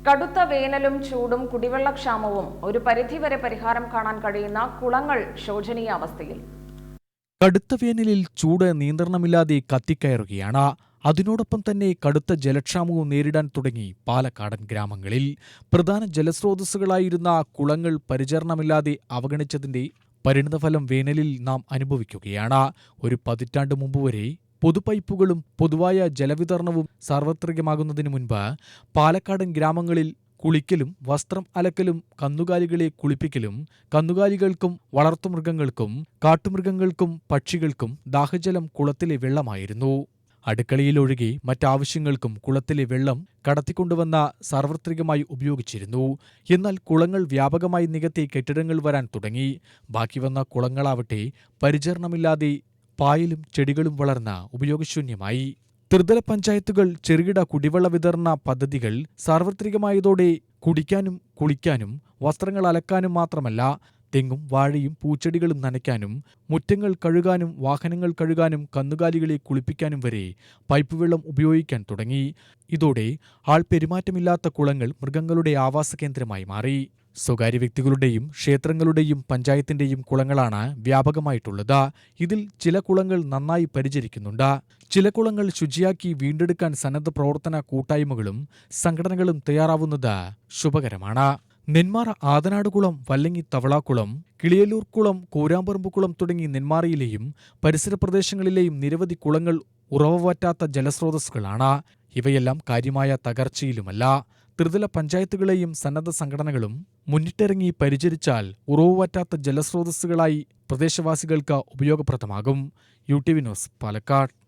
കടുത്ത വേനലും ചൂടും കുടിവെള്ളക്ഷാമവും ഒരു പരിധിവരെ പരിഹാരം കാണാൻ കഴിയുന്ന കുളങ്ങൾ ശോചനീയാവസ്ഥയിൽ. കടുത്ത വേനലിൽ ചൂട് നിയന്ത്രണമില്ലാതെ കത്തിക്കയറുകയാണ്. അതിനോടൊപ്പം തന്നെ കടുത്ത ജലക്ഷാമവും നേരിടാൻ തുടങ്ങി പാലക്കാടൻ ഗ്രാമങ്ങളിൽ. പ്രധാന ജലസ്രോതസ്സുകളായിരുന്ന കുളങ്ങൾ പരിചരണമില്ലാതെ അവഗണിച്ചതിന്റെ പരിണതഫലം വേനലിൽ നാം അനുഭവിക്കുകയാണ്. ഒരു പതിറ്റാണ്ട് മുമ്പ് വരെ പൊതുപൈപ്പുകളും പൊതുവായ ജലവിതരണവും സാർവത്രികമാകുന്നതിനു മുൻപ് പാലക്കാടൻ ഗ്രാമങ്ങളിൽ കുളിക്കലും വസ്ത്രം അലക്കലും കന്നുകാലികളെ കുളിപ്പിക്കലും കന്നുകാലികൾക്കും വളർത്തുമൃഗങ്ങൾക്കും കാട്ടുമൃഗങ്ങൾക്കും പക്ഷികൾക്കും ദാഹജലം കുളത്തിലെ വെള്ളമായിരുന്നു. അടുക്കളയിലൊഴികെ മറ്റാവശ്യങ്ങൾക്കും കുളത്തിലെ വെള്ളം കടത്തിക്കൊണ്ടുവന്ന സാർവത്രികമായി ഉപയോഗിച്ചിരുന്നു. എന്നാൽ കുളങ്ങൾ വ്യാപകമായി നികത്തി കെട്ടിടങ്ങൾ വരാൻ തുടങ്ങി. ബാക്കി വന്ന കുളങ്ങളാവട്ടെ പരിചരണമില്ലാതെ പായലും ചെടികളും വളർന്ന ഉപയോഗശൂന്യമായി. ത്രിതല പഞ്ചായത്തുകൾ ചെറുകിട കുടിവെള്ള വിതരണ പദ്ധതികൾ സാർവത്രികമായതോടെ കുടിക്കാനും കുളിക്കാനും വസ്ത്രങ്ങൾ അലക്കാനും മാത്രമല്ല തെങ്ങും വാഴയും പൂച്ചെടികളും നനയ്ക്കാനും മുറ്റങ്ങൾ കഴുകാനും വാഹനങ്ങൾ കഴുകാനും കന്നുകാലികളെ കുളിപ്പിക്കാനും വരെ പൈപ്പ് വെള്ളം ഉപയോഗിക്കാൻ തുടങ്ങി. ഇതോടെ ആൾ പെരുമാറ്റമില്ലാത്ത കുളങ്ങൾ മൃഗങ്ങളുടെ ആവാസ കേന്ദ്രമായി മാറി. സ്വകാര്യ വ്യക്തികളുടെയും ക്ഷേത്രങ്ങളുടെയും പഞ്ചായത്തിന്റെയും കുളങ്ങളാണ് വ്യാപകമായിട്ടുള്ളത്. ഇതിൽ ചില കുളങ്ങൾ നന്നായി പരിചരിക്കുന്നുണ്ട്. ചില കുളങ്ങൾ ശുചിയാക്കി വീണ്ടെടുക്കാൻ സന്നദ്ധ പ്രവർത്തന കൂട്ടായ്മകളും സംഘടനകളും തയ്യാറാവുന്നത് ശുഭകരമാണ്. നെന്മാറ ആതനാടുകുളം, വല്ലങ്ങി തവളാക്കുളം, കിളിയല്ലൂർക്കുളം, കോരാമ്പറമ്പുകുളം തുടങ്ങി നെന്മാറയിലെയും പരിസര പ്രദേശങ്ങളിലെയും നിരവധി കുളങ്ങൾ ഉറവ ജലസ്രോതസ്സുകളാണ്. ഇവയെല്ലാം കാര്യമായ തകർച്ചയിലുമല്ല. ത്രിതല പഞ്ചായത്തുകളെയും സന്നദ്ധ സംഘടനകളും മുന്നിട്ടിറങ്ങി പരിചരിച്ചാൽ ഉറവുപറ്റാത്ത ജലസ്രോതസ്സുകളായി പ്രദേശവാസികൾക്ക് ഉപയോഗപ്രദമാകും. UTV news, Palakkad.